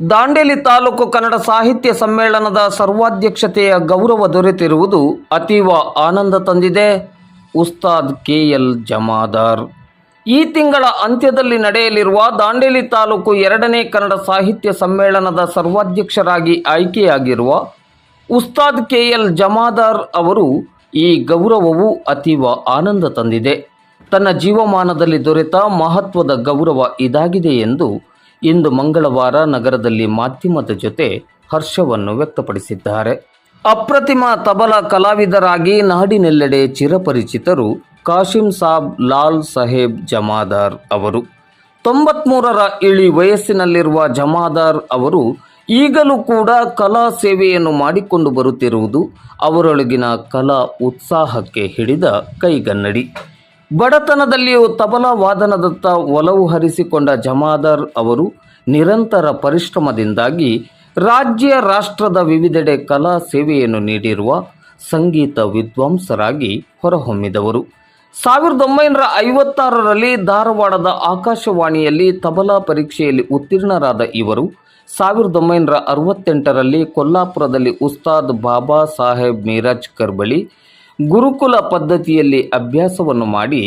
ದಾಂಡೇಲಿ ತಾಲೂಕು ಕನ್ನಡ ಸಾಹಿತ್ಯ ಸಮ್ಮೇಳನದ ಸರ್ವಾಧ್ಯಕ್ಷತೆಯ ಗೌರವ ದೊರೆತಿರುವುದು ಅತೀವ ಆನಂದ ತಂದಿದೆ. ಉಸ್ತಾದ್ KL ಜಮಾದಾರ್ ಈ ತಿಂಗಳ ಅಂತ್ಯದಲ್ಲಿ ನಡೆಯಲಿರುವ ದಾಂಡೇಲಿ ತಾಲೂಕು 2ನೇ ಕನ್ನಡ ಸಾಹಿತ್ಯ ಸಮ್ಮೇಳನದ ಸರ್ವಾಧ್ಯಕ್ಷರಾಗಿ ಆಯ್ಕೆಯಾಗಿರುವ ಉಸ್ತಾದ್ KL ಜಮಾದಾರ್ ಅವರು ಈ ಗೌರವವು ಅತೀವ ಆನಂದ ತಂದಿದೆ. ತನ್ನ ಜೀವಮಾನದಲ್ಲಿ ದೊರೆತ ಮಹತ್ವದ ಗೌರವ ಇದಾಗಿದೆ ಎಂದು ಇಂದು ಮಂಗಳವಾರ ನಗರದಲ್ಲಿ ಮಾಧ್ಯಮದ ಜೊತೆ ಹರ್ಷವನ್ನು ವ್ಯಕ್ತಪಡಿಸಿದ್ದಾರೆ. ಅಪ್ರತಿಮ ತಬಲಾ ಕಲಾವಿದರಾಗಿ ನಾಡಿನೆಲ್ಲೆಡೆ ಚಿರಪರಿಚಿತರು ಕಾಶಿಂ ಸಾಬ್ ಲಾಲ್ ಸಾಹೇಬ್ ಜಮಾದಾರ್ ಅವರು 93ರ ಇಳಿ ವಯಸ್ಸಿನಲ್ಲಿರುವ ಜಮಾದಾರ್ ಅವರು ಈಗಲೂ ಕೂಡ ಕಲಾ ಸೇವೆಯನ್ನು ಮಾಡಿಕೊಂಡು ಬರುತ್ತಿರುವುದು ಅವರೊಳಗಿನ ಕಲಾ ಉತ್ಸಾಹಕ್ಕೆ ಹಿಡಿದ ಕೈಗನ್ನಡಿ. ಬಡತನದಲ್ಲಿಯೂ ತಬಲಾ ವಾದನದತ್ತ ಒಲವು ಹರಿಸಿಕೊಂಡ ಜಮಾದಾರ್ ಅವರು ನಿರಂತರ ಪರಿಶ್ರಮದಿಂದಾಗಿ ರಾಜ್ಯ ರಾಷ್ಟ್ರದ ವಿವಿಧೆಡೆ ಕಲಾ ಸೇವೆಯನ್ನು ನೀಡಿರುವ ಸಂಗೀತ ವಿದ್ವಾಂಸರಾಗಿ ಹೊರಹೊಮ್ಮಿದವರು. 1956ರಲ್ಲಿ ಧಾರವಾಡದ ಆಕಾಶವಾಣಿಯಲ್ಲಿ ತಬಲಾ ಪರೀಕ್ಷೆಯಲ್ಲಿ ಉತ್ತೀರ್ಣರಾದ ಇವರು 1968ರಲ್ಲಿ ಕೊಲ್ಲಾಪುರದಲ್ಲಿ ಉಸ್ತಾದ್ ಬಾಬಾ ಸಾಹೇಬ್ ಮಿರಾಜ್ಕರ್ ಬಳಿ ಗುರುಕುಲ ಪದ್ಧತಿಯಲ್ಲಿ ಅಭ್ಯಾಸವನ್ನು ಮಾಡಿ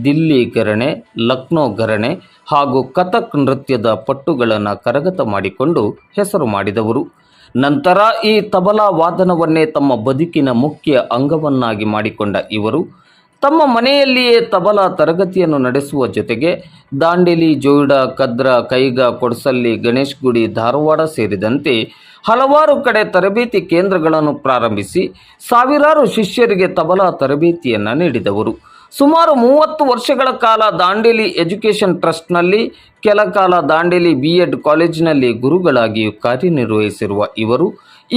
ದಿಲ್ಲಿ ಘರಾಣೆ, ಲಕ್ನೋ ಘರಾಣೆ ಹಾಗೂ ಕಥಕ್ ನೃತ್ಯದ ಪಟ್ಟುಗಳನ್ನು ಕರಗತ ಮಾಡಿಕೊಂಡು ಹೆಸರು ಮಾಡಿದವರು. ನಂತರ ಈ ತಬಲಾ ವಾದನವನ್ನೇ ತಮ್ಮ ಬದುಕಿನ ಮುಖ್ಯ ಅಂಗವನ್ನಾಗಿ ಮಾಡಿಕೊಂಡ ಇವರು ತಮ್ಮ ಮನೆಯಲ್ಲಿಯೇ ತಬಲಾ ತರಗತಿಯನ್ನು ನಡೆಸುವ ಜೊತೆಗೆ ದಾಂಡೇಲಿ, ಜೋಯಿಡಾ, ಕದ್ರಾ, ಕೈಗಾ, ಕೊಡಸಳ್ಳಿ, ಗಣೇಶ್ ಗುಡಿ, ಧಾರವಾಡ ಸೇರಿದಂತೆ ಹಲವಾರು ಕಡೆ ತರಬೇತಿ ಕೇಂದ್ರಗಳನ್ನು ಪ್ರಾರಂಭಿಸಿ ಸಾವಿರಾರು ಶಿಷ್ಯರಿಗೆ ತಬಲಾ ತರಬೇತಿಯನ್ನು ನೀಡಿದವರು. ಸುಮಾರು 30 ವರ್ಷಗಳ ಕಾಲ ದಾಂಡೇಲಿ ಎಜುಕೇಷನ್ ಟ್ರಸ್ಟ್ನಲ್ಲಿ, ಕೆಲ ಕಾಲ ದಾಂಡೇಲಿ B.Ed ಕಾಲೇಜಿನಲ್ಲಿ ಗುರುಗಳಾಗಿಯೂ ಕಾರ್ಯನಿರ್ವಹಿಸಿರುವ ಇವರು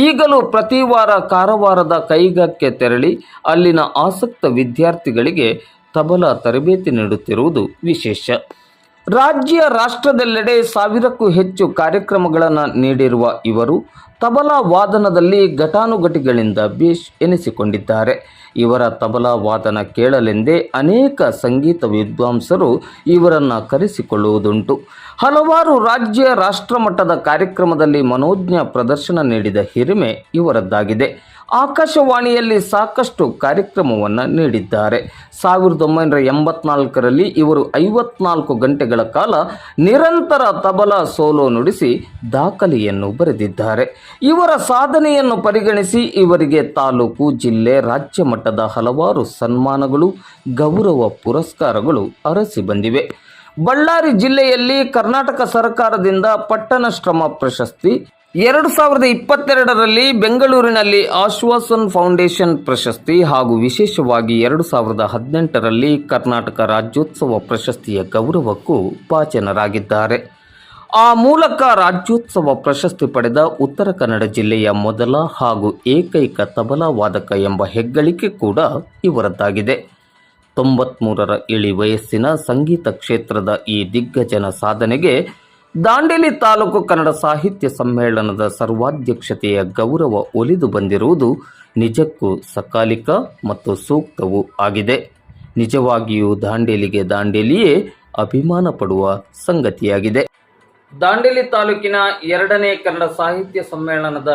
ಈಗಲೂ ಪ್ರತಿ ವಾರ ಕಾರವಾರದ ಕೈಗಾಕ್ಕೆ ತೆರಳಿ ಅಲ್ಲಿನ ಆಸಕ್ತ ವಿದ್ಯಾರ್ಥಿಗಳಿಗೆ ತಬಲಾ ತರಬೇತಿ ನೀಡುತ್ತಿರುವುದು ವಿಶೇಷ. ರಾಜ್ಯ ರಾಷ್ಟ್ರದೆಲ್ಲೆಡೆ 1000ಕ್ಕೂ ಹೆಚ್ಚು ಕಾರ್ಯಕ್ರಮಗಳನ್ನು ನೀಡಿರುವ ಇವರು ತಬಲಾ ವಾದನದಲ್ಲಿ ಘಟಾನುಘಟಿಗಳಿಂದ ಬೇಷ್ ಎನಿಸಿಕೊಂಡಿದ್ದಾರೆ. ಇವರ ತಬಲಾ ವಾದನ ಕೇಳಲೆಂದೇ ಅನೇಕ ಸಂಗೀತ ವಿದ್ವಾಂಸರು ಇವರನ್ನು ಕರೆಸಿಕೊಳ್ಳುವುದುಂಟು. ಹಲವಾರು ರಾಜ್ಯ ರಾಷ್ಟ್ರಮಟ್ಟದ ಕಾರ್ಯಕ್ರಮದಲ್ಲಿ ಮನೋಜ್ಞ ಪ್ರದರ್ಶನ ನೀಡಿದ ಹಿರಿಮೆ ಇವರದ್ದಾಗಿದೆ. ಆಕಾಶವಾಣಿಯಲ್ಲಿ ಸಾಕಷ್ಟು ಕಾರ್ಯಕ್ರಮವನ್ನು ನೀಡಿದ್ದಾರೆ. 1984ರಲ್ಲಿ ಇವರು 54 ಗಂಟೆಗಳ ಕಾಲ ನಿರಂತರ ತಬಲಾ ಸೋಲೋ ನುಡಿಸಿ ದಾಖಲೆಯನ್ನು ಬರೆದಿದ್ದಾರೆ. ಇವರ ಸಾಧನೆಯನ್ನು ಪರಿಗಣಿಸಿ ಇವರಿಗೆ ತಾಲೂಕು, ಜಿಲ್ಲೆ, ರಾಜ್ಯ ಮಟ್ಟದ ಹಲವಾರು ಸನ್ಮಾನಗಳು, ಗೌರವ ಪುರಸ್ಕಾರಗಳು ಅರಸಿ ಬಂದಿವೆ. ಬಳ್ಳಾರಿ ಜಿಲ್ಲೆಯಲ್ಲಿ ಕರ್ನಾಟಕ ಸರ್ಕಾರದಿಂದ ಪಟ್ಟಣ ಶ್ರಮ ಪ್ರಶಸ್ತಿ, 2022ರಲ್ಲಿ ಬೆಂಗಳೂರಿನಲ್ಲಿ ಆಶ್ವಾಸನ್ ಫೌಂಡೇಶನ್ ಪ್ರಶಸ್ತಿ ಹಾಗೂ ವಿಶೇಷವಾಗಿ 2018ರಲ್ಲಿ ಕರ್ನಾಟಕ ರಾಜ್ಯೋತ್ಸವ ಪ್ರಶಸ್ತಿಯ ಗೌರವಕ್ಕೂ ಭಾಜನರಾಗಿದ್ದಾರೆ. ಆ ಮೂಲಕ ರಾಜ್ಯೋತ್ಸವ ಪ್ರಶಸ್ತಿ ಪಡೆದ ಉತ್ತರ ಕನ್ನಡ ಜಿಲ್ಲೆಯ ಮೊದಲ ಹಾಗೂ ಏಕೈಕ ತಬಲಾ ವಾದಕ ಎಂಬ ಹೆಗ್ಗಳಿಕೆ ಕೂಡ ಇವರದ್ದಾಗಿದೆ. 93ರ ಇಳಿ ವಯಸ್ಸಿನ ಸಂಗೀತ ಕ್ಷೇತ್ರದ ಈ ದಿಗ್ಗಜನ ಸಾಧನೆಗೆ ದಾಂಡೇಲಿ ತಾಲೂಕು ಕನ್ನಡ ಸಾಹಿತ್ಯ ಸಮ್ಮೇಳನದ ಸರ್ವಾಧ್ಯಕ್ಷತೆಯ ಗೌರವ ಒಲಿದು ಬಂದಿರುವುದು ನಿಜಕ್ಕೂ ಸಕಾಲಿಕ ಮತ್ತು ಸೂಕ್ತವೂ ಆಗಿದೆ. ನಿಜವಾಗಿಯೂ ದಾಂಡೇಲಿಯೇ ಅಭಿಮಾನ ಪಡುವ ಸಂಗತಿಯಾಗಿದೆ. ದಾಂಡೇಲಿ ತಾಲೂಕಿನ 2ನೇ ಕನ್ನಡ ಸಾಹಿತ್ಯ ಸಮ್ಮೇಳನದ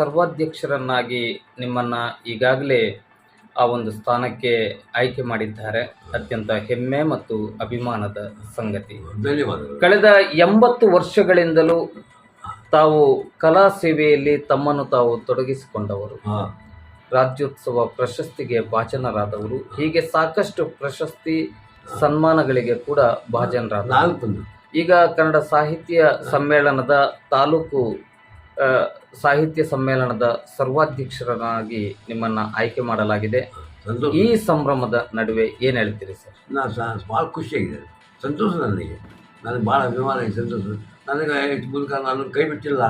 ಸರ್ವಾಧ್ಯಕ್ಷರನ್ನಾಗಿ ನಿಮ್ಮನ್ನು ಈಗಾಗಲೇ ಆ ಒಂದು ಸ್ಥಾನಕ್ಕೆ ಆಯ್ಕೆ ಮಾಡಿದ್ದಾರೆ. ಅತ್ಯಂತ ಹೆಮ್ಮೆ ಮತ್ತು ಅಭಿಮಾನದ ಸಂಗತಿ. ಕಳೆದ 80 ವರ್ಷಗಳಿಂದಲೂ ತಾವು ಕಲಾ ಸೇವೆಯಲ್ಲಿ ತಮ್ಮನ್ನು ತಾವು ತೊಡಗಿಸಿಕೊಂಡವರು, ರಾಜ್ಯೋತ್ಸವ ಪ್ರಶಸ್ತಿಗೆ ಭಾಜನರಾದವರು, ಹೀಗೆ ಸಾಕಷ್ಟು ಪ್ರಶಸ್ತಿ ಸನ್ಮಾನಗಳಿಗೆ ಕೂಡ ಭಾಜನರಾದವರು. ಈಗ ಕನ್ನಡ ಸಾಹಿತ್ಯ ಸಮ್ಮೇಳನದ ತಾಲೂಕು ಸಾಹಿತ್ಯ ಸಮ್ಮೇಳನದ ಸರ್ವಾಧ್ಯಕ್ಷರನ್ನಾಗಿ ನಿಮ್ಮನ್ನು ಆಯ್ಕೆ ಮಾಡಲಾಗಿದೆ. ಈ ಸಂಭ್ರಮದ ನಡುವೆ ಏನು ಹೇಳ್ತೀರಿ ಸರ್? ಭಾಳ ಖುಷಿಯಾಗಿದೆ, ಸಂತೋಷ ನನಗೆ ಭಾಳ ಅಭಿಮಾನ ಇದೆ, ಸಂತೋಷ. ನನಗೆ ಇಷ್ಟು ಮೂಲಕ ನಾನು ಕೈ ಬಿಟ್ಟಿಲ್ಲ,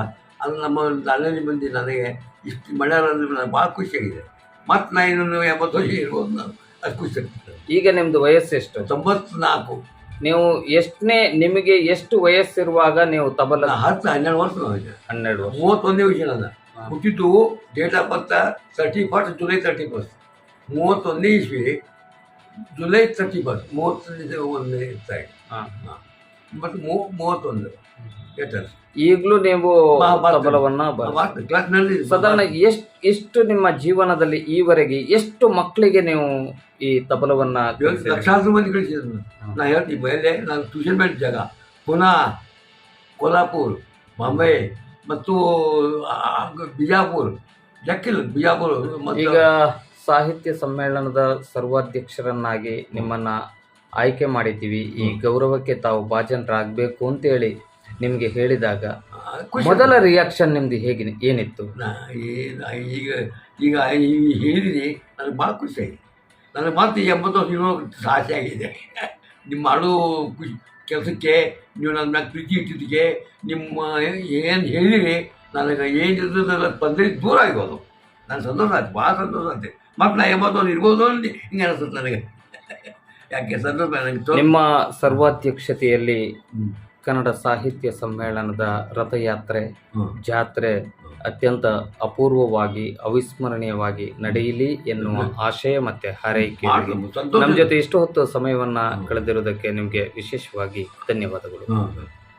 ಅದು ನಮ್ಮ ದಾಂಡೇಲಿ ಮಂದಿ ನನಗೆ ಇಷ್ಟು ಮಾಡ್ಯಾರ ಅಂದರೆ ನನಗೆ ಭಾಳ ಖುಷಿಯಾಗಿದೆ. ಮತ್ತು ನಾನು ಇನ್ನೊಂದು 80 ವರ್ಷ ಇರ್ಬೋದು, ನಾನು ಅಷ್ಟು ಖುಷಿ ಆಗ್ತದೆ. ಈಗ ನಿಮ್ಮದು ವಯಸ್ಸೆಷ್ಟು? 94. ನೀವು ನಿಮಗೆ ಎಷ್ಟು ವಯಸ್ಸಿರುವಾಗ ನೀವು ತಬಲ? 12 ವರ್ಷ. 12 ವರ್ಷ. 31ನೇ ವಿಷಯ ನಾನು ಹುಟ್ಟಿದ್ದು. Date of birth 31st July 31st 31ನೇ ಇಸ್ವಿ, ಜುಲೈ 31st 31ನೇ ತಾರೀಕು. ಮತ್ತು 31 ಲೆಟರ್ಸ್ ಈಗಲೂ ನೀವು ತಬಲವನ್ನ ಕ್ಲಾಸ್ನಲ್ಲಿ ಸಾಧಾರಣ ಎಷ್ಟು ನಿಮ್ಮ ಜೀವನದಲ್ಲಿ ಈವರೆಗೆ ಎಷ್ಟು ಮಕ್ಕಳಿಗೆ ನೀವು ಈ ತಬಲವನ್ನ ಕಲಿಸಿದ್ದೀರಿ? ಲಕ್ಷಾಂತರ ಮಂದಿ ಕಳಿಸಿದ್ರು. ನಾನು ಹೇಳ್ತೀನಿ ಮೇಲೆ ನಾನು ಟ್ಯೂಷನ್ ಮಾಡಿದ ಜಾಗ ಪುನಾ, ಕೋಲ್ಹಾಪುರ್, ಬಾಂಬೆ ಮತ್ತು ಬಿಜಾಪುರ್, ಲೆಕ್ಕಿಲ್ಲ ಬಿಜಾಪುರ್. ಮತ್ತು ಈಗ ಸಾಹಿತ್ಯ ಸಮ್ಮೇಳನದ ಸರ್ವಾಧ್ಯಕ್ಷರನ್ನಾಗಿ ನಿಮ್ಮನ್ನ ಆಯ್ಕೆ ಮಾಡಿದ್ದೀವಿ, ಈ ಗೌರವಕ್ಕೆ ತಾವು ಭಾಜನರಾಗಬೇಕು ಅಂತೇಳಿ ನಿಮಗೆ ಹೇಳಿದಾಗ ಖುಷಿ. ಮೊದಲ ರಿಯಾಕ್ಷನ್ ನಿಮ್ದು ಹೇಗೆ ಏನಿತ್ತು? ಈಗ ಈಗ ನೀವು ಹೇಳಿರಿ ನನಗೆ ಭಾಳ ಖುಷಿಯಾಗಿದೆ. ನನಗೆ ಮತ್ತೆ 80 ವರ್ಷ ಇರೋ ಆಸೆ ಆಗಿದೆ. ನಿಮ್ಮ ಮಾಡೋ ಖುಷಿ ಕೆಲಸಕ್ಕೆ ನೀವು ನನ್ನ ಮ್ಯಾಗ ಪ್ರೀತಿ ಇಟ್ಟಿದ್ದಕ್ಕೆ ನಿಮ್ಮ ಏನು ಹೇಳಿರಿ ನನಗೆ ಏನಿರ್ತದಲ್ಲ ತೊಂದರೆ ದೂರ ಆಗೋದು. ನಾನು ಸಂತೋಷ ಆಯ್ತು, ಭಾಳ ಸಂತೋಷ ಆಯ್ತು. ಮತ್ತು ನಾ 80 ವರ್ಷ ಇರ್ಬೋದು ಅಂತ ಹಿಂಗೆ ಅನಿಸುತ್ತೆ ನನಗೆ. ಯಾಕೆ ಸಂತೋಷ ನನಗೆ. ನಿಮ್ಮ ಸರ್ವಾಧ್ಯಕ್ಷತೆಯಲ್ಲಿ ಕನ್ನಡ ಸಾಹಿತ್ಯ ಸಮ್ಮೇಳನದ ರಥಯಾತ್ರೆ ಜಾತ್ರೆ ಅತ್ಯಂತ ಅಪೂರ್ವವಾಗಿ ಅವಿಸ್ಮರಣೀಯವಾಗಿ ನಡೆಯಲಿ ಎನ್ನುವ ಆಶಯ ಮತ್ತೆ ಹಾರೈಕೆ. ನಮ್ಮ ಜೊತೆ ಇಷ್ಟು ಹೊತ್ತು ಸಮಯವನ್ನ ಕಳೆದಿರುವುದಕ್ಕೆ ನಿಮಗೆ ವಿಶೇಷವಾಗಿ ಧನ್ಯವಾದಗಳು.